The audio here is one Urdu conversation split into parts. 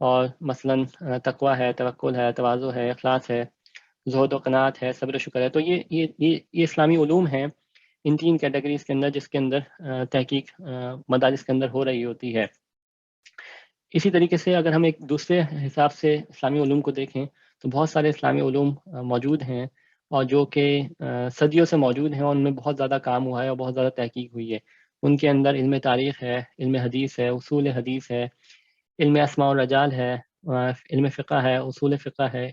اور مثلاً تقویٰ ہے، توکل ہے، تواضع ہے، اخلاص ہے، تقویٰ ہے، توکل ہے، تواضع ہے، اخلاص ہے، زہد و قناعت ہے، صبر و شکر ہے. تو یہ اسلامی علوم ہیں ان 3 کیٹیگریز کے اندر، جس کے اندر تحقیق مدارس کے اندر ہو رہی ہوتی ہے. اسی طریقے سے اگر ہم ایک دوسرے حساب سے اسلامی علوم کو دیکھیں تو بہت سارے اسلامی علوم موجود ہیں، اور جو کہ صدیوں سے موجود ہیں، اور ان میں بہت زیادہ کام ہوا ہے اور بہت زیادہ تحقیق ہوئی ہے. ان کے اندر علم تاریخ ہے، علم حدیث ہے، اصول حدیث ہے، علم اسماء الرجال ہے، علم فقہ ہے، اصول فقہ ہے،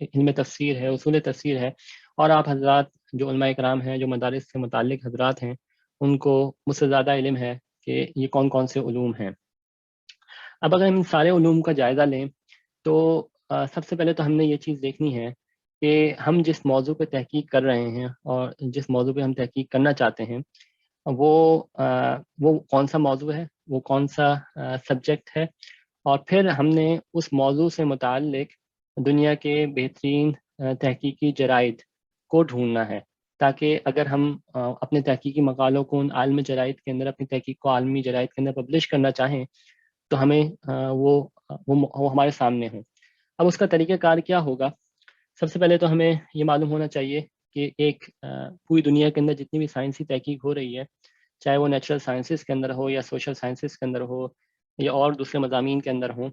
علم تفسیر ہے، اصول تفسیر ہے. اور آپ حضرات جو علماء اکرام ہیں، جو مدارس سے متعلق حضرات ہیں، ان کو مجھ سے زیادہ علم ہے کہ یہ کون کون سے علوم ہیں. اب اگر ہم ان سارے علوم کا جائزہ لیں تو سب سے پہلے تو ہم نے یہ چیز دیکھنی ہے کہ ہم جس موضوع پہ تحقیق کر رہے ہیں اور جس موضوع پہ ہم تحقیق کرنا چاہتے ہیں وہ کون سا موضوع ہے، وہ کون سا سبجیکٹ ہے. اور پھر ہم نے اس موضوع سے متعلق دنیا کے بہترین تحقیقی جرائد کو ڈھونڈنا ہے، تاکہ اگر ہم اپنے تحقیقی مقالوں کو ان عالمی جرائد کے اندر، اپنی تحقیق کو عالمی جرائد کے اندر پبلش کرنا چاہیں تو ہمیں وہ ہمارے سامنے ہوں. اب اس کا طریقہ کار کیا ہوگا؟ سب سے پہلے تو ہمیں یہ معلوم ہونا چاہیے کہ ایک پوری دنیا کے اندر جتنی بھی سائنسی تحقیق ہو رہی ہے، چاہے وہ نیچرل سائنسز کے اندر ہو یا سوشل سائنسز کے اندر ہو یا اور دوسرے مضامین کے اندر ہوں،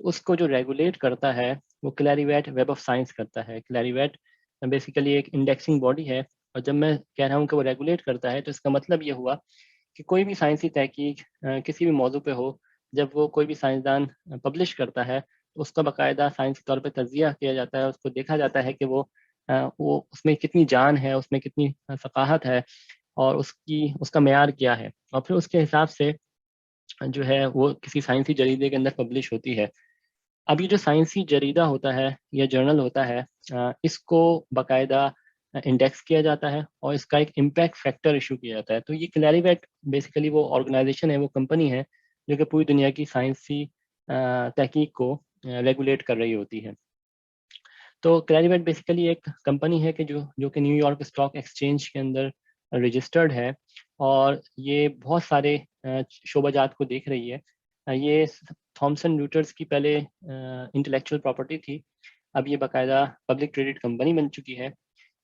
اس کو جو ریگولیٹ کرتا ہے وہ کلیری-ویٹ ویب آف سائنس کرتا ہے. کلیری-ویٹ بیسیکلی ایک انڈیکسنگ باڈی ہے، اور جب میں کہہ رہا ہوں کہ وہ ریگولیٹ کرتا ہے تو اس کا مطلب یہ ہوا کہ کوئی بھی سائنسی تحقیق کسی بھی موضوع پہ ہو، جب وہ کوئی بھی سائنسدان پبلش کرتا ہے تو اس کا باقاعدہ سائنسی طور پہ تجزیہ کیا جاتا ہے، اس کو دیکھا جاتا ہے کہ وہ اس میں کتنی جان ہے، اس میں کتنی ثقافت ہے، اور اس کا معیار کیا ہے، اور پھر اس کے حساب سے جو ہے وہ کسی سائنسی جریدے کے اندر پبلش ہوتی ہے. اب یہ جو سائنسی جریدہ ہوتا ہے یا جرنل ہوتا ہے، اس کو باقاعدہ انڈیکس کیا جاتا ہے اور اس کا ایک امپیکٹ فیکٹر ایشو کیا جاتا ہے. تو یہ کلیری-ویٹ بیسیکلی وہ آرگنائزیشن ہے، وہ کمپنی ہے جو کہ پوری دنیا کی سائنسی تحقیق کو ریگولیٹ کر رہی ہوتی ہے. تو کلیری-ویٹ بیسیکلی ایک کمپنی ہے کہ جو کہ نیو یارک اسٹاک ایکسچینج کے اندر رجسٹرڈ ہے، اور یہ بہت سارے شعبہ جات کو دیکھ رہی ہے. یہ تھامسن روٹرز کی پہلے انٹلیکچوئل پراپرٹی تھی، اب یہ باقاعدہ پبلک ٹریڈڈ کمپنی بن چکی ہے،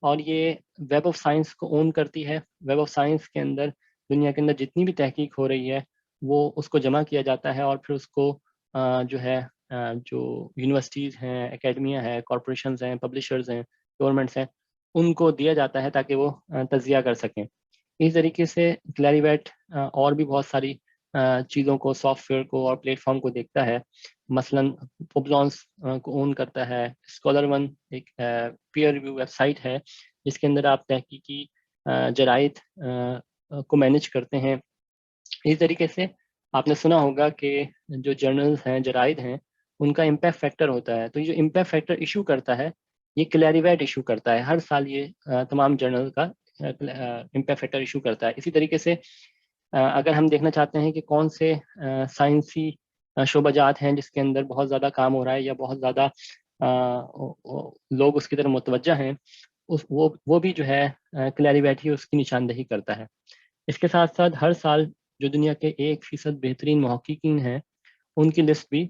اور یہ ویب آف سائنس کو اون کرتی ہے. ویب آف سائنس کے اندر دنیا کے اندر جتنی بھی تحقیق ہو رہی ہے وہ اس کو جمع کیا جاتا ہے، اور پھر اس کو جو ہے جو یونیورسٹیز ہیں، اکیڈمیاں ہیں، کارپوریشنز ہیں، پبلشرز ہیں، گورنمنٹس ہیں، ان کو دیا جاتا ہے تاکہ وہ تجزیہ کر سکیں. اس طریقے سے کلیری-ویٹ اور بھی بہت ساری چیزوں کو، سافٹ ویئر کو اور پلیٹ فارم کو دیکھتا ہے. مثلاً پوبلانس کو اون کرتا ہے. اسکالر ون ایک پیئر ریویو ویب سائٹ ہے جس کے اندر آپ تحقیقی جرائد کو مینیج کرتے ہیں. اس طریقے سے آپ نے سنا ہوگا کہ جو جرنلز ہیں، جرائد ہیں، ان کا امپیکٹ فیکٹر ہوتا ہے. تو یہ جو امپیکٹ فیکٹر ایشو کرتا ہے یہ کلیری-ویٹ ایشو کرتا ہے. ہر سال یہ تمام جرنل کا امپیکٹ فیکٹر ایشو کرتا ہے. اسی طریقے سے اگر ہم دیکھنا چاہتے ہیں کہ کون سے سائنسی شعبہ جات ہیں جس کے اندر بہت زیادہ کام ہو رہا ہے یا بہت زیادہ لوگ اس کی طرف متوجہ ہیں، وہ بھی جو ہے کلیری-ویٹ ہی اس کی نشاندہی کرتا ہے. اس کے ساتھ ساتھ ہر سال جو دنیا کے 1% بہترین محققین ہیں ان کی لسٹ بھی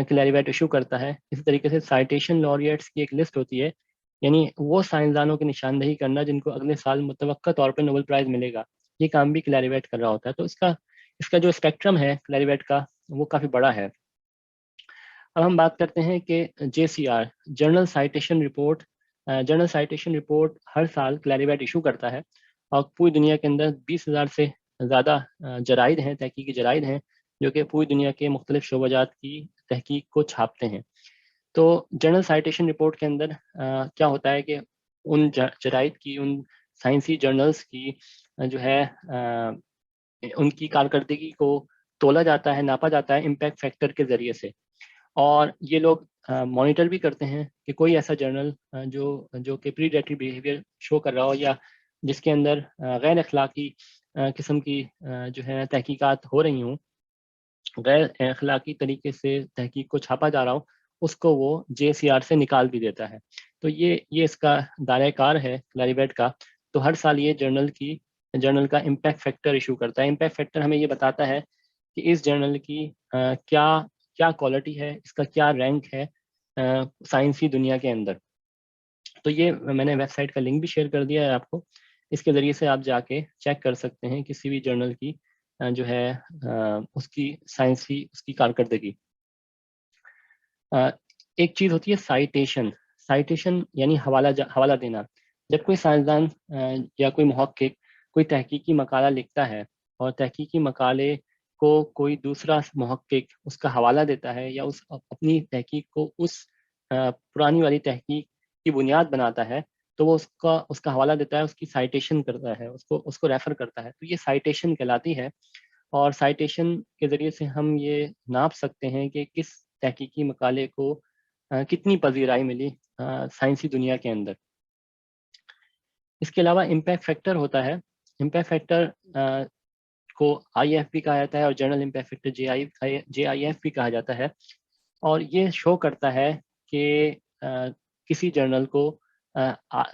کلیری-ویٹ ایشو کرتا ہے. اسی طریقے سے سائٹیشن لاریٹس کی ایک لسٹ ہوتی ہے، یعنی وہ سائنسدانوں کی نشاندہی کرنا جن کو اگلے سال متوقع طور پہ نوبل پرائز ملے گا. یہ کام بھی کلیری-ویٹ کر رہا ہوتا ہے. تو اس کا جو اسپیکٹرم ہے کلیری-ویٹ کا وہ کافی بڑا ہے. اب ہم بات کرتے ہیں کہ JCR journal citation report. Journal citation report ہر سال کلیری-ویٹ ایشو کرتا ہے، اور پوری دنیا کے اندر 20,000 سے زیادہ جرائد ہیں، تحقیقی جرائد ہیں جو کہ پوری دنیا کے مختلف شعبہ جات کی تحقیق کو چھاپتے ہیں. تو جرنل سائٹیشن رپورٹ کے اندر کیا ہوتا ہے کہ ان جرائد کی، ان سائنسی جرنلز کی جو ہے ان کی کارکردگی کو تولا جاتا ہے، ناپا جاتا ہے امپیکٹ فیکٹر کے ذریعے سے. اور یہ لوگ مانیٹر بھی کرتے ہیں کہ کوئی ایسا جرنل جو کہ پریڈیٹری بیہیویئر شو کر رہا ہو یا جس کے اندر غیر اخلاقی قسم کی جو ہے تحقیقات ہو رہی ہوں، غیر اخلاقی طریقے سے تحقیق کو چھاپا جا رہا ہو، اس کو وہ JCR سے نکال بھی دیتا ہے. تو یہ اس کا دائرہ کار ہے کلیری-ویٹ کا. تو ہر سال یہ جرنل کا امپیکٹ فیکٹر ایشو کرتا ہے. امپیکٹ فیکٹر ہمیں یہ بتاتا ہے کہ اس جرنل کی کیا کیا کوالٹی ہے, اس کا کیا رینک ہے سائنسی دنیا کے اندر. تو یہ میں نے ویب سائٹ کا لنک بھی شیئر کر دیا ہے آپ کو, اس کے ذریعے سے آپ جا کے چیک کر سکتے ہیں کسی بھی جرنل کی جو ہے اس کی سائنسی اس کی کارکردگی. ایک چیز ہوتی ہے سائٹیشن. سائٹیشن یعنی حوالہ دینا. جب کوئی سائنسدان یا کوئی محقق کوئی تحقیقی مقالہ لکھتا ہے اور تحقیقی مقالے کو کوئی دوسرا محقق اس کا حوالہ دیتا ہے یا اس اپنی تحقیق کو اس پرانی والی تحقیق کی بنیاد بناتا ہے, تو وہ اس کا حوالہ دیتا ہے, اس کی سائٹیشن کرتا ہے, اس کو ریفر کرتا ہے. تو یہ سائٹیشن کہلاتی ہے. اور سائٹیشن کے ذریعے سے ہم یہ ناپ سکتے ہیں کہ کس تحقیقی مقالے کو کتنی پذیرائی ملی سائنسی دنیا کے اندر. اس کے علاوہ امپیکٹ فیکٹر ہوتا ہے. امپیکٹ فیکٹر کو آئی ایف بھی کہا جاتا ہے اور journal impact factor J I F بھی کہا جاتا ہے. اور یہ شو کرتا ہے کہ کسی جرنل کو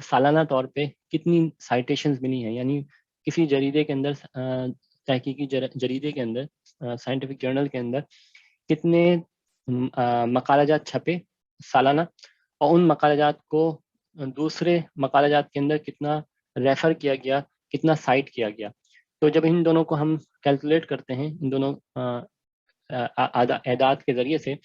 سالانہ طور پہ کتنی سائٹیشنز ملی ہیں, یعنی کسی جریدے کے اندر تحقیقی جریدے کے اندر سائنٹیفک جرنل کے اندر کتنے مقالہ جات چھپے سالانہ, اور ان مقالہ جات کو دوسرے مقالہ جات کے اندر کتنا ریفر کیا گیا, کتنا سائٹ کیا گیا. تو جب ان دونوں کو ہم کیلکولیٹ کرتے ہیں, ان دونوں اعداد کے ذریعے سے,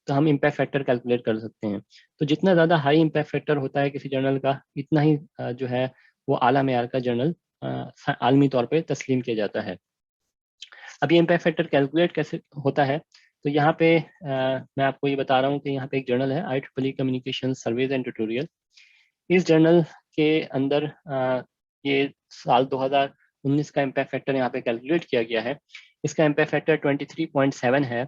تو ہم امپیکٹ فیکٹر کیلکولیٹ کر سکتے ہیں. تو جتنا زیادہ ہائی امپیکٹ فیکٹر ہوتا ہے کسی جرنل کا, اتنا ہی جو ہے وہ اعلیٰ معیار کا جرنل عالمی طور پہ تسلیم کیا جاتا ہے. اب یہ امپیکٹ فیکٹر کیلکولیٹ کیسے ہوتا ہے, تو یہاں پہ میں آپ کو یہ بتا رہا ہوں کہ یہاں پہ ایک جرنل ہے IEEE communication surveys and tutorial. اس جرنل کے اندر یہ سال 2019 کا امپیکٹ فیکٹر یہاں پہ کیلکولیٹ کیا گیا ہے. اس کا امپیکٹ فیکٹر 23.7 ہے,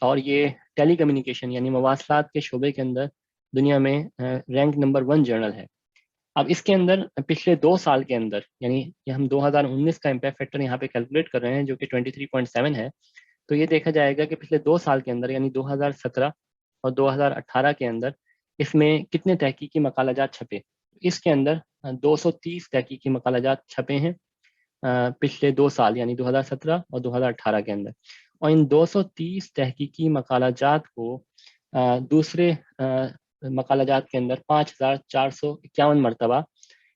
اور یہ ٹیلی کمیونیکیشن یعنی مواصلات کے شعبے کے اندر دنیا میں رینک نمبر 1 جرنل ہے. اب اس کے اندر پچھلے 2 سال کے اندر, یعنی یہ ہم 2019 کا امپیکٹ فیکٹر یہاں پہ کیلکولیٹ کر رہے ہیں جو کہ 23.7 ہے, تو یہ دیکھا جائے گا کہ پچھلے 2 سال کے اندر یعنی 2017 اور 2018 کے اندر اس میں کتنے تحقیقی مقالہ جات چھپے. اس کے اندر 230 تحقیقی مقالہ جات چھپے ہیں پچھلے 2 سال یعنی 2017 اور 2018 کے اندر. اور ان 230 تحقیقی مقالہ جات کو دوسرے مقالہ جات کے اندر 5451 مرتبہ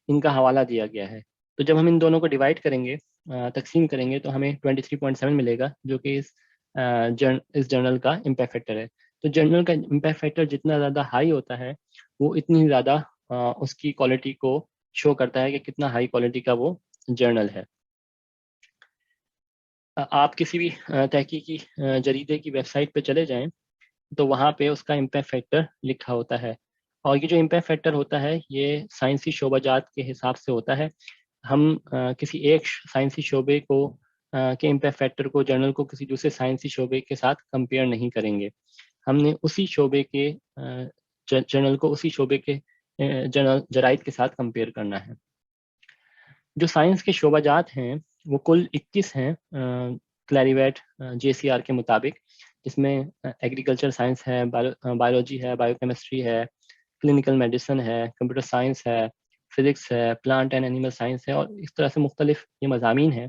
ان کا حوالہ دیا گیا ہے. تو جب ہم ان دونوں کو ڈیوائڈ کریں گے, تقسیم کریں گے, تو ہمیں 23.7 ملے گا جو کہ اس جرنل کا امپیکٹ فیکٹر ہے. تو جرنل کا امپیکٹ فیکٹر جتنا زیادہ ہائی ہوتا ہے وہ اتنی زیادہ اس کی کوالٹی کو شو کرتا ہے کہ کتنا ہائی کوالٹی کا وہ جرنل ہے. آپ کسی بھی تحقیقی جریدے کی ویب سائٹ پہ چلے جائیں تو وہاں پہ اس کا امپیکٹ فیکٹر لکھا ہوتا ہے. اور یہ جو امپیکٹ فیکٹر ہوتا ہے یہ سائنسی شعبہ جات کے حساب سے ہوتا ہے. ہم کسی ایک سائنسی شعبے کو کے امپیکٹ فیکٹر کو جرنل کو کسی دوسرے سائنسی شعبے کے ساتھ کمپیئر نہیں کریں گے. ہم نے اسی شعبے کے جرنل کو اسی شعبے کے جرائد کے ساتھ کمپیئر کرنا ہے. جو سائنس کے شعبہ جات ہیں وہ کل 21 ہیں کلیریویٹ JCR کے مطابق, جس میں ایگریکلچر سائنس ہے, بایولوجی ہے, بایو کیمسٹری ہے, کلینکل میڈیسن ہے, کمپیوٹر سائنس ہے, فزکس ہے, پلانٹ اینڈ اینیمل سائنس ہے, اور اس طرح سے مختلف یہ مضامین ہیں.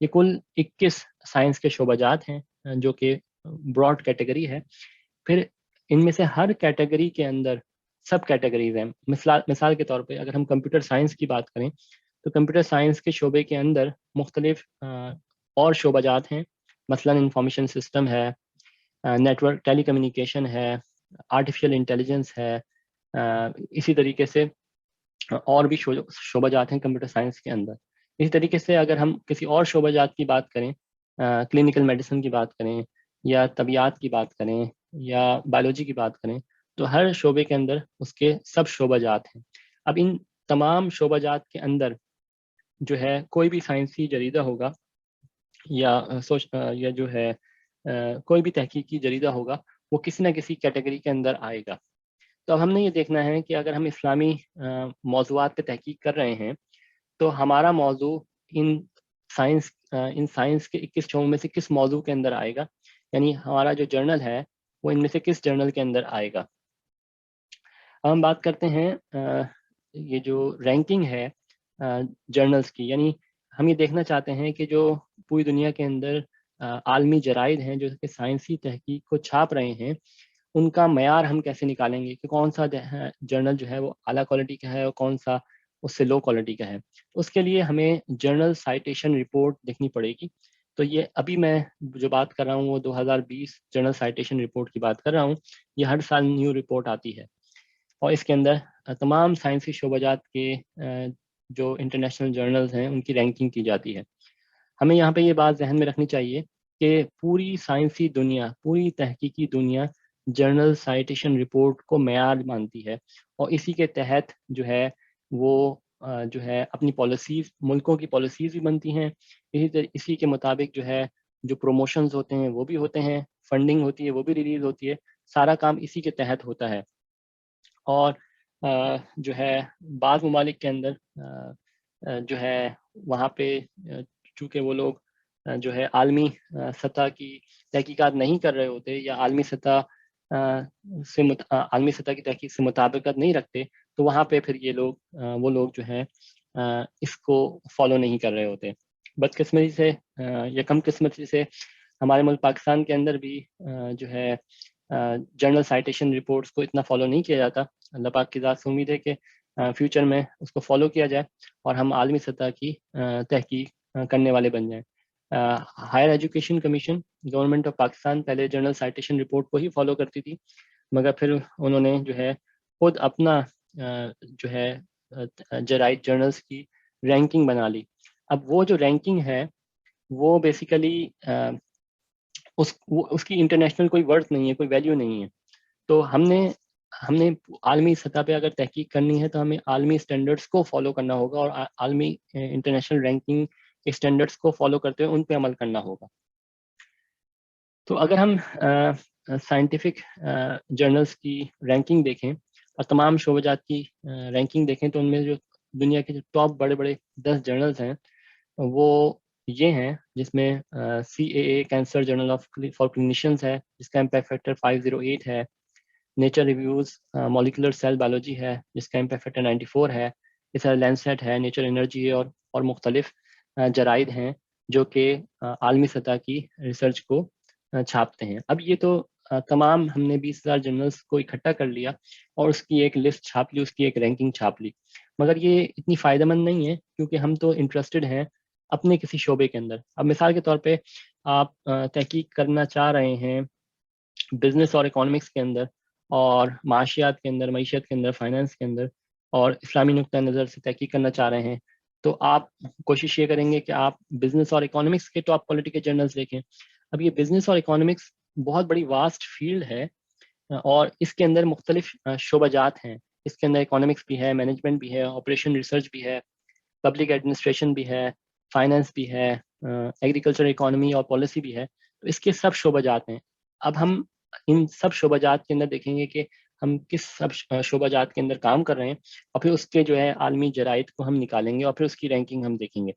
یہ کل 21 سائنس کے شعبہ جات ہیں جو کہ براڈ کیٹیگری ہے. پھر ان میں سے ہر کیٹیگری کے اندر سب کیٹیگریز ہیں. مثال کے طور پہ اگر ہم کمپیوٹر سائنس کی بات کریں تو کمپیوٹر سائنس کے شعبے کے اندر مختلف اور شعبہ جات ہیں. مثلا انفارمیشن سسٹم ہے, نیٹورک ٹیلی کمیونیکیشن ہے, آرٹیفیشل انٹیلیجنس ہے, اسی طریقے سے اور بھی شعبہ جات ہیں کمپیوٹر سائنس کے اندر. اسی طریقے سے اگر ہم کسی اور شعبہ جات کی بات کریں, کلینکل میڈیسن کی بات کریں یا طبیعت کی بات کریں یا بایولوجی کی بات کریں, تو ہر شعبے کے اندر اس کے سب شعبہ جات ہیں. اب ان تمام شعبہ جات کے اندر جو ہے کوئی بھی سائنسی جریدہ ہوگا یا جو ہے کوئی بھی تحقیقی جریدہ ہوگا وہ کسی نہ کسی کیٹیگری کے اندر آئے گا. تو اب ہم نے یہ دیکھنا ہے کہ اگر ہم اسلامی موضوعات پہ تحقیق کر رہے ہیں تو ہمارا موضوع ان سائنس کے 21 شعبوں میں سے کس موضوع کے اندر آئے گا, یعنی ہمارا جو جرنل ہے وہ ان میں سے کس جرنل کے اندر آئے گا. اب ہم بات کرتے ہیں یہ جو رینکنگ ہے جرنلز کی, یعنی ہم یہ دیکھنا چاہتے ہیں کہ جو پوری دنیا کے اندر عالمی جرائد ہیں جو کہ سائنسی تحقیق کو چھاپ رہے ہیں، ان کا معیار ہم کیسے نکالیں گے کہ کون سا جرنل جو ہے وہ اعلیٰ کوالٹی کا ہے اور کون سا اس سے لو کوالٹی کا ہے. اس کے لیے ہمیں جرنل سائٹیشن رپورٹ دیکھنی پڑے گی. تو یہ ابھی میں جو بات کر رہا ہوں وہ 2020 جرنل سائٹیشن رپورٹ کی بات کر رہا ہوں. یہ ہر سال نیو رپورٹ آتی ہے اور اس کے اندر تمام سائنسی شعبہ جات کے جو انٹرنیشنل جرنلز ہیں ان کی رینکنگ کی جاتی ہے. ہمیں یہاں پہ یہ بات ذہن میں رکھنی چاہیے کہ پوری سائنسی دنیا، پوری تحقیقی دنیا جرنل سائٹیشن رپورٹ کو معیار مانتی ہے اور اسی کے تحت جو ہے وہ جو ہے اپنی پالیسیز، ملکوں کی پالیسیز بھی بنتی ہیں. اسی کے مطابق جو ہے جو پروموشنز ہوتے ہیں وہ بھی ہوتے ہیں، فنڈنگ ہوتی ہے وہ بھی ریلیز ہوتی ہے. سارا کام اسی کے تحت ہوتا ہے. اور جو ہے بعض ممالک کے اندر جو ہے وہاں پہ چونکہ وہ لوگ جو ہے عالمی سطح کی تحقیقات نہیں کر رہے ہوتے یا عالمی سطح کی تحقیق سے مطابقت نہیں رکھتے، تو وہاں پہ پھر وہ لوگ جو ہیں اس کو فالو نہیں کر رہے ہوتے. بدقسمتی سے یا کم قسمتی سے ہمارے ملک پاکستان کے اندر بھی جو ہے جرنل سائٹیشن رپورٹس کو اتنا فالو نہیں کیا جاتا. اللہ پاک کی ذات سے امید ہے کہ فیوچر میں اس کو فالو کیا جائے اور ہم عالمی سطح کی تحقیق کرنے والے بن جائیں. Higher education commission government of Pakistan پہلے جرنل سائٹیشن رپورٹ کو ہی فالو کرتی تھی، مگر پھر انہوں نے جو ہے خود اپنا جو ہے جرائد جرنلز کی رینکنگ بنا لی. اب وہ جو رینکنگ ہے وہ بیسیکلی اس کی انٹرنیشنل کوئی ورتھ نہیں ہے، کوئی ویلیو نہیں ہے. تو ہم نے عالمی سطح پہ اگر تحقیق کرنی ہے تو ہمیں عالمی اسٹینڈرڈس کو فالو کرنا ہوگا اور عالمی انٹرنیشنل رینکنگ اسٹینڈرڈس کو فالو کرتے ہوئے ان پہ عمل کرنا ہوگا. تو اگر ہم سائنٹیفک جرنلز کی رینکنگ دیکھیں اور تمام شعبہ جات کی رینکنگ دیکھیں تو ان میں جو دنیا کے جو ٹاپ بڑے بڑے 10 جرنلز ہیں وہ یہ ہیں، جس میں CAA cancer journal for clinicians ہے جس کا امپیکٹ فیکٹر 508 ہے. Nature reviews molecular cell biology ہے جس کا امپیکٹ فیکٹر 94 ہے. اس طرح لینسیٹ ہے، نیچر انرجی اور مختلف جرائد ہیں جو کہ عالمی سطح کی ریسرچ کو چھاپتے ہیں. اب یہ تو تمام ہم نے 20,000 جرنلز کو اکٹھا کر لیا اور اس کی ایک لسٹ چھاپ لی، اس کی ایک رینکنگ چھاپ لی، مگر یہ اتنی فائدہ مند نہیں ہے کیونکہ ہم تو انٹرسٹڈ ہیں اپنے کسی شعبے کے اندر. اب مثال کے طور پہ آپ تحقیق کرنا چاہ رہے ہیں بزنس اور اکانومکس کے اندر اور معاشیات کے اندر، معیشت کے اندر، فائنانس کے اندر، اور اسلامی نقطہ نظر سے تحقیق کرنا چاہ رہے ہیں، تو آپ کوشش یہ کریں گے کہ آپ بزنس اور اکانومکس کے ٹاپ کوالٹی کے جرنلز دیکھیں. اب یہ بزنس اور اکانومکس بہت بڑی واسٹ فیلڈ ہے اور اس کے اندر مختلف شعبہ جات ہیں. اس کے اندر اکانومکس بھی ہے، مینجمنٹ بھی ہے، آپریشن ریسرچ بھی ہے، پبلک ایڈمنسٹریشن بھی ہے، فائنانس بھی ہے، ایگریکلچر اکانومی اور پالیسی بھی ہے. تو اس کے سب شعبہ جات ہیں. اب ہم ان سب شعبہ جات کے اندر دیکھیں گے کہ ہم کس سب شعبہ جات کے اندر کام کر رہے ہیں اور پھر اس کے جو ہے عالمی جرائد کو ہم نکالیں گے اور پھر اس کی رینکنگ ہم دیکھیں گے.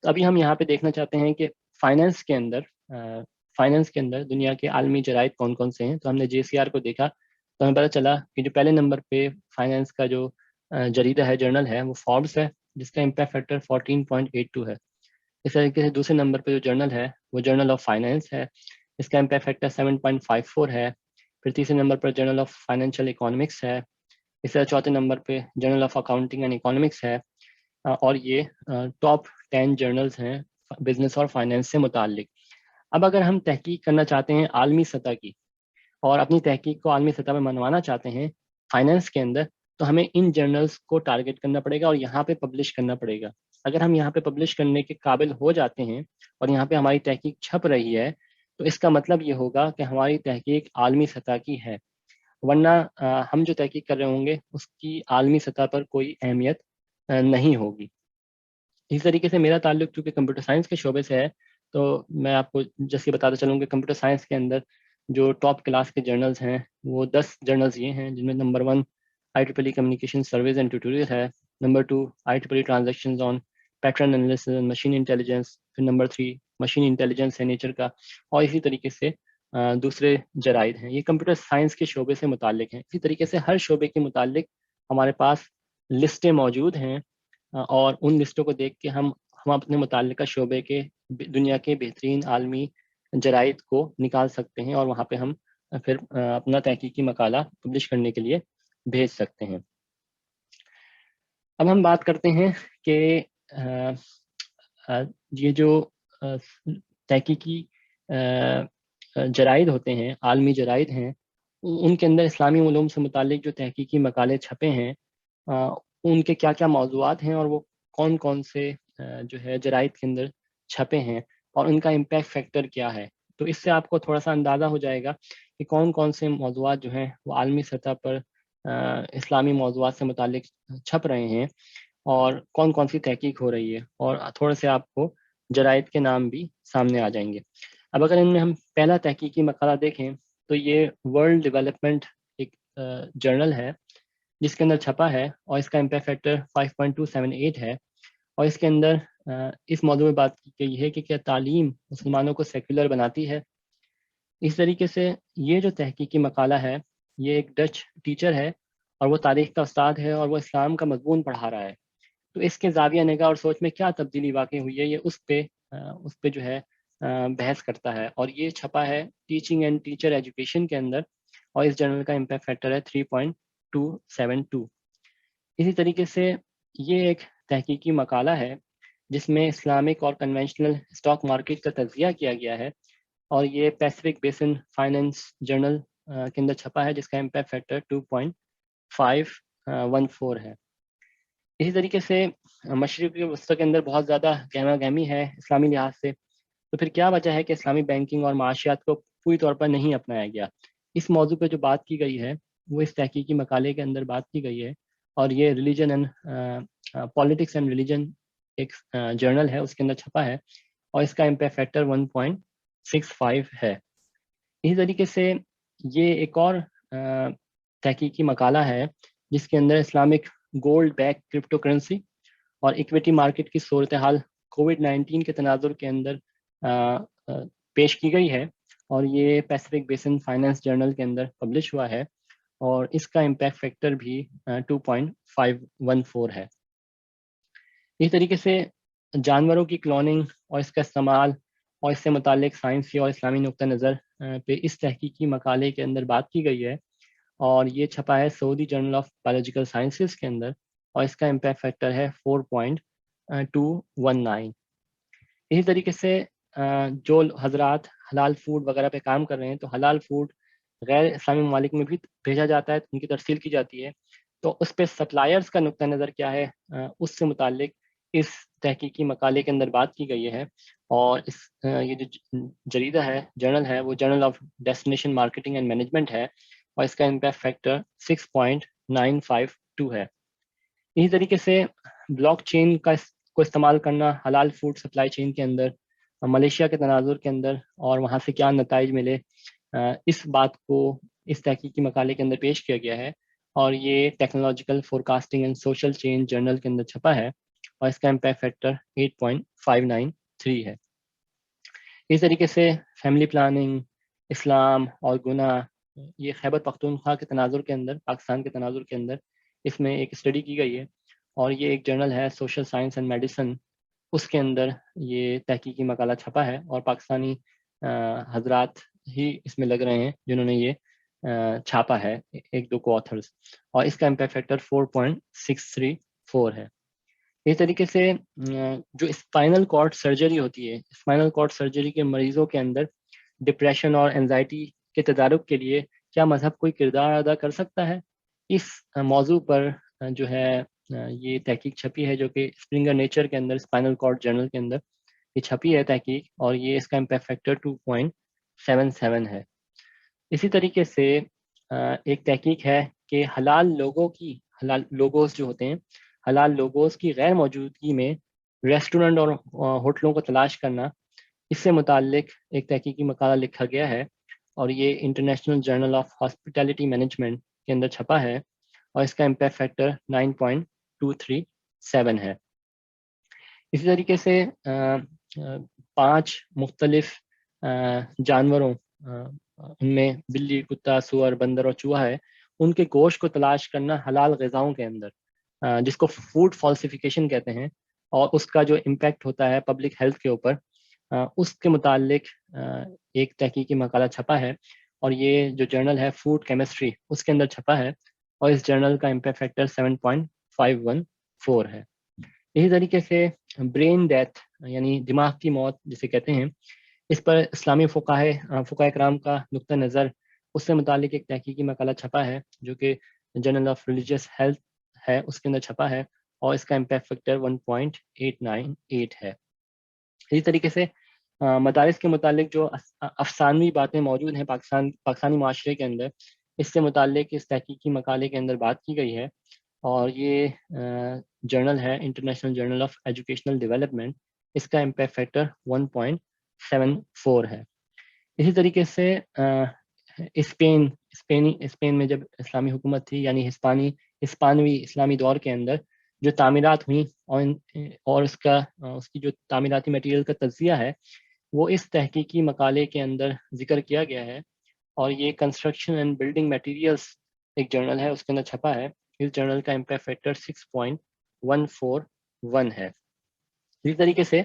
تو ابھی ہم یہاں پہ دیکھنا چاہتے ہیں کہ فائنانس کے اندر دنیا کے عالمی جرائد کون کون سے ہیں. تو ہم نے JCR کو دیکھا تو ہمیں پتہ چلا کہ جو پہلے نمبر پہ فائنانس کا جو جریدہ ہے، جرنل ہے، وہ فوربس ہے جس کا امپیکٹ فیکٹر 14.82 ہے. اس طریقے سے دوسرے نمبر پہ جو جرنل ہے وہ جرنل آف فائنانس ہے، اس کا امپیکٹ فیکٹر 7.54 ہے. پھر تیسرے نمبر پر جرنل آف فائنینشیل اکانومکس ہے. اس طرح چوتھے نمبر پہ journal of accounting and economics ہے. اور یہ ٹاپ 10 جرنلز ہیں بزنس اور فائنینس سے متعلق. اب اگر ہم تحقیق کرنا چاہتے ہیں عالمی سطح کی اور اپنی تحقیق کو عالمی سطح پہ منوانا چاہتے ہیں فائنینس کے اندر، تو ہمیں ان جرنلز کو ٹارگٹ کرنا پڑے گا اور یہاں پہ پبلش کرنا پڑے گا. اگر ہم یہاں پہ پبلش کرنے کے قابل ہو جاتے ہیں اور یہاں پہ ہماری تحقیق چھپ رہی ہے تو اس کا مطلب یہ ہوگا کہ ہماری تحقیق عالمی سطح کی ہے، ورنہ ہم جو تحقیق کر رہے ہوں گے اس کی عالمی سطح پر کوئی اہمیت نہیں ہوگی. اسی طریقے سے میرا تعلق چونکہ کمپیوٹر سائنس کے شعبے سے ہے تو میں آپ کو جیسے بتاتا چلوں کہ کمپیوٹر سائنس کے اندر جو ٹاپ کلاس کے جرنلز ہیں وہ 10 جرنلز یہ ہیں، جن میں number 1 IEEE communication surveys and tutorial ہے، number 2 IEEE transactions on pattern analysis and machine intelligence, پھر نمبر 3 مشین انٹیلیجنس ہے نیچر کا، اور اسی طریقے سے دوسرے جرائد ہیں. یہ کمپیوٹر سائنس کے شعبے سے متعلق ہیں. اسی طریقے سے ہر شعبے کے متعلق ہمارے پاس لسٹیں موجود ہیں اور ان لسٹوں کو دیکھ کے ہم اپنے متعلقہ شعبے کے دنیا کے بہترین عالمی جرائد کو نکال سکتے ہیں اور وہاں پہ ہم پھر اپنا تحقیقی مقالہ پبلش کرنے کے لیے بھیج سکتے ہیں۔ اب ہم بات کرتے ہیں کہ یہ جو تحقیقی جرائد ہوتے ہیں، عالمی جرائد ہیں، ان کے اندر اسلامی علوم سے متعلق جو تحقیقی مقالے چھپے ہیں ان کے کیا کیا موضوعات ہیں اور وہ کون کون سے جو ہے جرائد کے اندر چھپے ہیں اور ان کا امپیکٹ فیکٹر کیا ہے۔ تو اس سے آپ کو تھوڑا سا اندازہ ہو جائے گا کہ کون کون سے موضوعات جو ہیں وہ عالمی سطح پر اسلامی موضوعات سے متعلق چھپ رہے ہیں اور کون کون سی تحقیق ہو رہی ہے، اور تھوڑے سے آپ کو جرائد کے نام بھی سامنے آ جائیں گے۔ اب اگر ان میں ہم پہلا تحقیقی مقالہ دیکھیں تو یہ ورلڈ ڈیولپمنٹ ایک جرنل ہے جس کے اندر چھپا ہے، اور اس کا امپیکٹ فیکٹر 5.278 ہے، اور اس کے اندر اس موضوع میں بات کی گئی ہے کہ کیا تعلیم مسلمانوں کو سیکولر بناتی ہے۔ اس طریقے سے یہ جو تحقیقی مقالہ ہے یہ ایک ڈچ ٹیچر ہے اور وہ تاریخ کا استاد ہے اور وہ اسلام کا مضمون پڑھا رہا ہے، تو اس کے زاویہ نگاہ اور سوچ میں کیا تبدیلی واقع ہوئی ہے، یہ اس پہ جو ہے بحث کرتا ہے، اور یہ چھپا ہے ٹیچنگ اینڈ ٹیچر ایجوکیشن کے اندر، اور اس جرنل کا امپیکٹ فیکٹر ہے 3.272۔ اسی طریقے سے یہ ایک تحقیقی مقالہ ہے جس میں اسلامک اور کنونشنل اسٹاک مارکیٹ کا تجزیہ کیا گیا ہے، اور یہ پیسفک بیسن فائنینس جرنل کے اندر چھپا ہے جس کا امپیکٹ فیکٹر 2.514 ہے۔ اسی طریقے سے مشرقی وسطی کے اندر بہت زیادہ گہما گہمی ہے اسلامی لحاظ سے، تو پھر کیا وجہ ہے کہ اسلامی بینکنگ اور معاشیات کو پوری طور پر نہیں اپنایا گیا؟ اس موضوع پہ جو بات کی گئی ہے وہ اس تحقیقی مقالے کے اندر بات کی گئی ہے، اور یہ religion and politics and religion ایک جرنل ہے، اس کے اندر چھپا ہے، اور اس کا امپیکٹ فیکٹر 1.65 ہے۔ اسی طریقے سے یہ ایک اور تحقیقی مقالہ ہے جس کے اندر Islamic gold back crypto currency اور ایکویٹی مارکیٹ کی صورتحال کووڈ-19 کے تناظر کے اندر پیش کی گئی ہے، اور یہ پیسفک بیسن فائنانس جرنل کے اندر پبلش ہوا ہے، اور اس کا امپیکٹ فیکٹر بھی 2.514 ہے۔ اس طریقے سے جانوروں کی کلوننگ اور اس کا استعمال اور اس سے متعلق سائنسی اور اسلامی نقطہ نظر پہ اس تحقیقی مقالے کے اندر بات کی گئی ہے، اور یہ چھپا ہے سعودی جرنل آف بایولوجیکل سائنسز کے اندر، اور اس کا امپیکٹ فیکٹر ہے 4.219۔ اسی طریقے سے جو حضرات حلال فوڈ وغیرہ پہ کام کر رہے ہیں تو حلال فوڈ غیر اسلامی ممالک میں بھی بھیجا جاتا ہے، ان کی ترسیل کی جاتی ہے، تو اس پہ سپلائرز کا نقطہ نظر کیا ہے اس سے متعلق اس تحقیقی مقالے کے اندر بات کی گئی ہے، اور یہ جو جریدہ ہے جرنل ہے وہ journal of destination marketing and management ہے، اور اس کا امپیکٹ فیکٹر 6.952 ہے۔ اسی طریقے سے بلاک چین کو استعمال کرنا حلال فوڈ سپلائی چین کے اندر ملیشیا کے تناظر کے اندر، اور وہاں سے کیا نتائج ملے، اس بات کو اس تحقیقی مقالے کے اندر پیش کیا گیا ہے، اور یہ technological forecasting and social change journal کے اندر چھپا ہے، اور اس کا امپیکٹ فیکٹر 8.593 ہے۔ اس طریقے سے فیملی پلاننگ، اسلام اور گناہ، یہ خیبر پختونخوا کے تناظر کے اندر، پاکستان کے تناظر کے اندر اس میں ایک اسٹڈی کی گئی ہے، اور یہ ایک جرنل ہے سوشل سائنس اینڈ میڈیسن، اس کے اندر یہ تحقیقی مقالہ چھپا ہے، اور پاکستانی حضرات ہی اس میں لگ رہے ہیں جنہوں نے یہ چھاپا ہے، ایک دو کو آتھرز، اور اس کا امپیکٹ فیکٹر 4.634 ہے۔ اس طریقے سے جو اسپائنل کارڈ سرجری ہوتی ہے، اسپائنل کارڈ سرجری کے مریضوں کے اندر ڈپریشن اور انزائٹی کے تدارک کے لیے کیا مذہب کوئی کردار ادا کر سکتا ہے، اس موضوع پر جو ہے یہ تحقیق چھپی ہے، جو کہ اسپرنگر نیچر کے اندر اسپائنل کارڈ جرنل کے اندر یہ چھپی ہے تحقیق، اور یہ اس کا امپیکٹ فیکٹر 2.77 ہے۔ اسی طریقے سے ایک تحقیق ہے کہ حلال لوگوز جو ہوتے ہیں، حلال لوگوز کی غیر موجودگی میں ریسٹورنٹ اور ہوٹلوں کو تلاش کرنا، اس سے متعلق ایک تحقیقی مقالہ لکھا گیا ہے، اور یہ international journal of hospitality management کے اندر چھپا ہے، اور اس کا امپیکٹ فیکٹر 9.237 ہے۔ اسی طریقے سے 5 مختلف جانوروں، ان میں بلی، کتا، سور، بندر اور چوہا ہے، ان کے گوشت کو تلاش کرنا حلال غذاؤں کے اندر، جس کو فوڈ فالسیفیکیشن کہتے ہیں، اور اس کا جو امپیکٹ ہوتا ہے پبلک ہیلتھ کے اوپر، اس کے متعلق ایک تحقیقی مقالہ چھپا ہے، اور یہ جو جرنل ہے فوڈ کیمسٹری اس کے اندر چھپا ہے، اور اس جرنل کا امپیکٹ فیکٹر 7.514 ہے۔ اسی طریقے سے برین ڈیتھ یعنی دماغ کی موت جسے کہتے ہیں، اس پر اسلامی فقہ کرام کا نقطہ نظر اس سے متعلق ایک تحقیقی مقالہ چھپا ہے جو کہ جرنل آف ریلیجیس ہیلتھ ہے، اس کے اندر چھپا ہے، اور اس کا امپیکٹ فیکٹر 1.898 ہے۔ اسی طریقے سے مدارس کے متعلق جو افسانوی باتیں موجود ہیں پاکستانی معاشرے کے اندر، اس سے متعلق اس تحقیقی مقالے کے اندر بات کی گئی ہے، اور یہ جرنل ہے international journal of educational development, اس کا امپیکٹ فیکٹر 1.74 ہے۔ اسی طریقے سے اسپین میں جب اسلامی حکومت تھی، یعنی ہسپانوی اسلامی دور کے اندر جو تعمیرات ہوئیں اور اس کی جو تعمیراتی میٹیریل کا تجزیہ ہے وہ اس تحقیقی مقالے کے اندر ذکر کیا گیا ہے، اور یہ کنسٹرکشن اینڈ بلڈنگ میٹیریلز ایک جرنل ہے، اس کے اندر چھپا ہے۔ اس جرنل کا امپیکٹ فیکٹر 6.141 ہے۔ اسی طریقے سے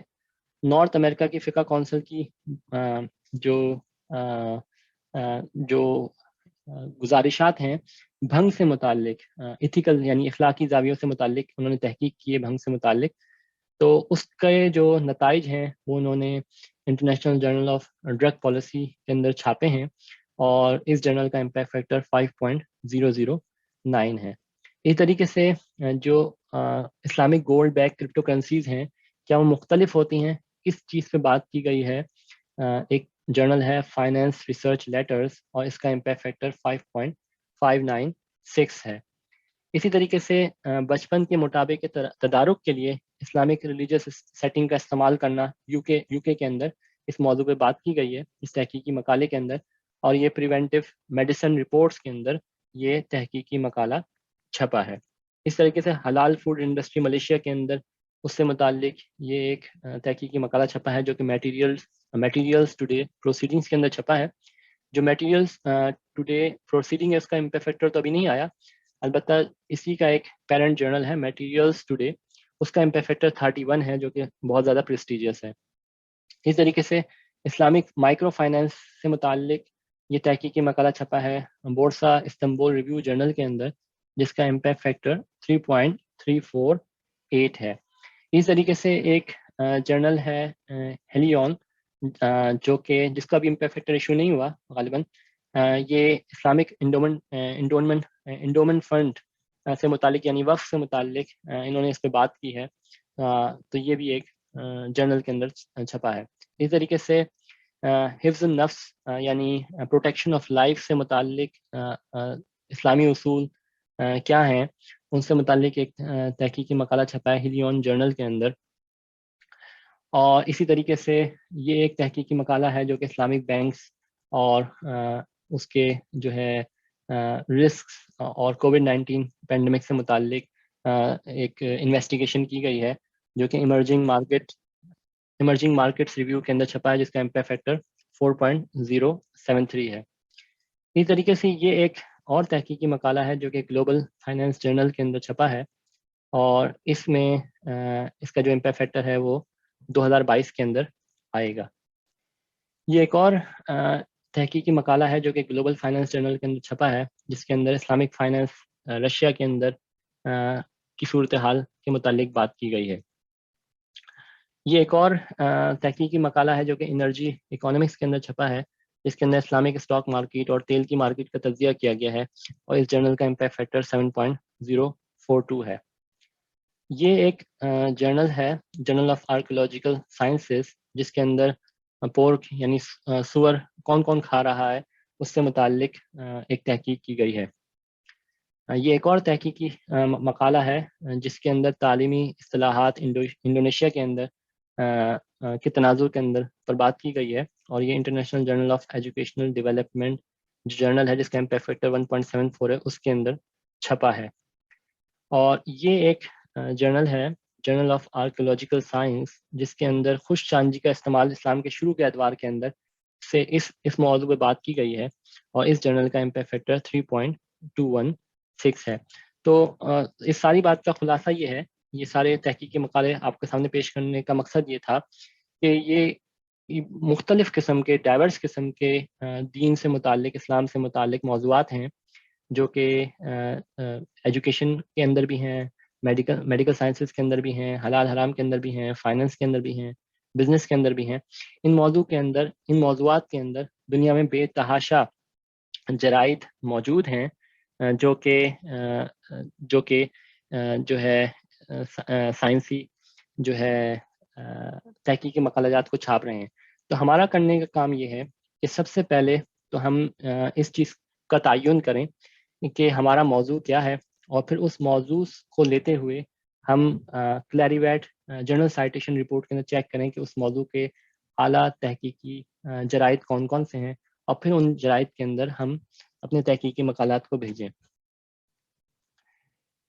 نارتھ امریکہ کی فقہ کونسل کی جو گزارشات ہیں بھنگ سے متعلق، ایتھیکل یعنی اخلاقی زاویوں سے متعلق انہوں نے تحقیق کی ہے بھنگ سے متعلق، تو اس کے جو نتائج ہیں وہ انہوں نے international journal of drug policy کے اندر چھاپے ہیں، اور اس جرنل کا امپیکٹ فیکٹر 5.009 ہے۔ اس طریقے سے جو Islamic gold back crypto currencies ہیں، کیا وہ مختلف ہوتی ہیں، اس چیز پہ بات کی گئی ہے۔ ایک جرنل ہے فائنینس ریسرچ لیٹرز، اور اس کا امپیکٹ فیکٹر 5.596 ہے۔ اسی طریقے سے بچپن کے مطابق تدارک کے لیے اسلامک ریلیجیس سیٹنگ کا استعمال کرنا یو کے کے اندر اس موضوع پہ بات کی گئی ہے اس تحقیقی مقالے کے اندر، اور یہ پریونٹیو میڈیسن رپورٹس کے اندر یہ تحقیقی مقالہ چھپا ہے۔ اس طریقے سے حلال فوڈ انڈسٹری ملیشیا کے اندر اس سے متعلق یہ ایک تحقیقی مقالہ چھپا ہے جو کہ میٹیریلز ٹوڈے پروسیڈنگز کے اندر چھپا ہے۔ جو میٹیریلز ٹوڈے پروسیڈنگ ہے اس کا امپیکٹ فیکٹر تو ابھی نہیں آیا، البتہ اسی کا ایک پیرنٹ جرنل ہے میٹیریلز ٹوڈے، اس کا امپیکٹ فیکٹر 31 ہے جو کہ بہت زیادہ پریسٹیجیس ہے۔ اس طریقے سے اسلامک مائکرو فائنانس سے متعلق یہ تحقیقی مقالہ چھپا ہے بورسا استنبول ریویو جرنل کے اندر، جس کا امپیکٹ فیکٹر 3.348 ہے۔ اس طریقے سے ایک جرنل ہے ہیلیون جو کہ جس کا بھی امپیکٹ فیکٹر ایشو نہیں ہوا غالباً، یہ اسلامک انڈومنٹ فنڈ سے متعلق یعنی وقف سے متعلق انہوں نے اس پہ بات کی ہے، تو یہ بھی ایک جرنل کے اندر چھپا ہے۔ اس طریقے سے حفظ النفس یعنی پروٹیکشن آف لائف سے متعلق اسلامی اصول کیا ہیں، ان سے متعلق ایک تحقیقی مقالہ چھپا ہے ہیلیون جرنل کے اندر۔ اور اسی طریقے سے یہ ایک تحقیقی مقالہ ہے جو کہ اسلامک بینکس اور اس کے جو ہے رسک اور کووڈ-19 پینڈیمک سے متعلق ایک انویسٹیگیشن کی گئی ہے جو کہ ایمرجنگ مارکیٹس ریویو کے اندر چھپا ہے، جس کا امپیکٹ فیکٹر 4.073 ہے۔ اسی طریقے سے یہ ایک اور تحقیقی مقالہ ہے جو کہ گلوبل فائنانس جرنل کے اندر چھپا ہے، اور اس میں اس کا جو امپیکٹ فیکٹر ہے وہ 2022 کے اندر آئے گا۔ یہ ایک اور تحقیقی مقالہ ہے جو کہ گلوبل فائنانس جرنل کے اندر چھپا ہے، جس کے اندر اسلامک فائنانس رشیا کے اندر کی صورتحال کے متعلق بات کی گئی ہے۔ یہ ایک اور تحقیقی مقالہ ہے جو کہ انرجی اکانومکس کے اندر چھپا ہے، جس کے اندر اسلامک اسٹاک مارکیٹ اور تیل کی مارکیٹ کا تجزیہ کیا گیا ہے، اور اس جرنل کا امپیکٹ فیکٹر 7.042 ہے۔ یہ ایک جرنل ہے جرنل آف آرکیولوجیکل سائنسز، جس کے اندر پورک یعنی سور کون کون کھا رہا ہے اس سے متعلق ایک تحقیق کی گئی ہے۔ یہ ایک اور تحقیقی مقالہ ہے جس کے اندر تعلیمی اصطلاحات انڈونیشیا کے اندر کے تناظر کے اندر پر بات کی گئی ہے، اور یہ international journal of educational development جو جرنل ہے جس کا امپیکٹ فیکٹر 1.74 ہے اس کے اندر چھپا ہے۔ اور یہ ایک جرنل ہے جرنل آف آرکیولوجیکل سائنس، جس کے اندر خوش چاندی کا استعمال اسلام کے شروع کے ادوار کے اندر سے اس موضوع پہ بات کی گئی ہے، اور اس جرنل کا امپیکٹ فیکٹر 3.216 ہے۔ تو اس ساری بات کا خلاصہ یہ ہے، یہ سارے تحقیقی مقالے آپ کے سامنے پیش کرنے کا مقصد یہ تھا کہ یہ مختلف قسم کے ڈائیورس قسم کے دین سے متعلق، اسلام سے متعلق موضوعات ہیں جو کہ ایجوکیشن کے اندر بھی ہیں، میڈیکل سائنسز کے اندر بھی ہیں، حلال حرام کے اندر بھی ہیں، فائننس کے اندر بھی ہیں، بزنس کے اندر بھی ہیں۔ ان موضوعات کے اندر دنیا میں بے تحاشا جرائد موجود ہیں جو کہ جو ہے سائنسی جو ہے تحقیقی مقالات کو چھاپ رہے ہیں۔ تو ہمارا کرنے کا کام یہ ہے کہ سب سے پہلے تو ہم اس چیز کا تعین کریں کہ ہمارا موضوع کیا ہے، اور پھر اس موضوع کو لیتے ہوئے ہم کلیریویٹ جرنل سائٹیشن رپورٹ کے اندر چیک کریں کہ اس موضوع کے اعلیٰ تحقیقی جرائد کون کون سے ہیں، اور پھر ان جرائد کے اندر ہم اپنے تحقیقی مقالات کو بھیجیں۔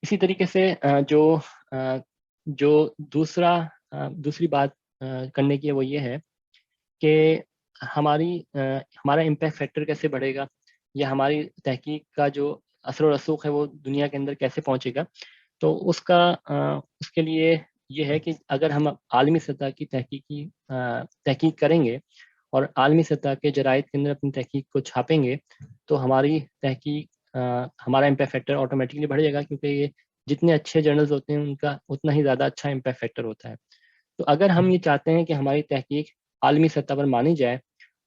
اسی طریقے سے جو دوسری بات کرنے کی وہ یہ ہے کہ ہمارا امپیکٹ فیکٹر کیسے بڑھے گا، یا ہماری تحقیق کا جو اثر و رسوخ ہے وہ دنیا کے اندر کیسے پہنچے گا۔ تو اس کے لیے یہ ہے کہ اگر ہم عالمی سطح کی تحقیق کریں گے اور عالمی سطح کے جرائد کے اندر اپنی تحقیق کو چھاپیں گے، تو ہماری تحقیق ہمارا امپیکٹ فیکٹر آٹومیٹکلی بڑھ جائے گا، کیونکہ یہ جتنے اچھے جرنلز ہوتے ہیں ان کا اتنا ہی زیادہ اچھا امپیکٹ فیکٹر ہوتا ہے۔ تو اگر ہم یہ چاہتے ہیں کہ ہماری تحقیق عالمی سطح پر مانی جائے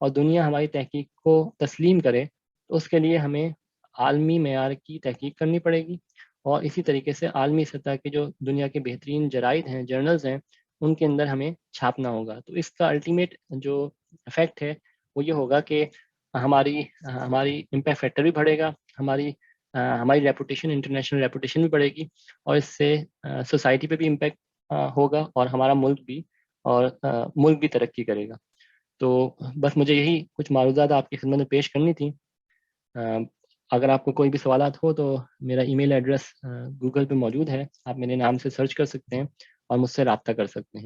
اور دنیا ہماری تحقیق کو تسلیم کرے، تو اس کے لیے ہمیں عالمی معیار کی تحقیق کرنی پڑے گی، اور اسی طریقے سے عالمی سطح کے جو دنیا کے بہترین جرائد ہیں، جرنلز ہیں، ان کے اندر ہمیں چھاپنا ہوگا۔ تو اس کا الٹیمیٹ جو افیکٹ ہے وہ یہ ہوگا کہ ہماری امپیکٹ فیکٹر بھی بڑھے گا، ہماری ریپوٹیشن، انٹرنیشنل ریپوٹیشن بھی بڑھے گی، اور اس سے سوسائٹی پہ بھی امپیکٹ ہوگا، اور ہمارا ملک بھی ترقی کرے گا۔ تو بس مجھے یہی کچھ معروضات آپ کی خدمت میں پیش کرنی تھی۔ اگر آپ کو کوئی بھی سوالات ہو تو میرا ای میل ایڈریس گوگل پہ موجود ہے، آپ میرے نام سے سرچ کر سکتے ہیں اور مجھ سے رابطہ کر سکتے ہیں۔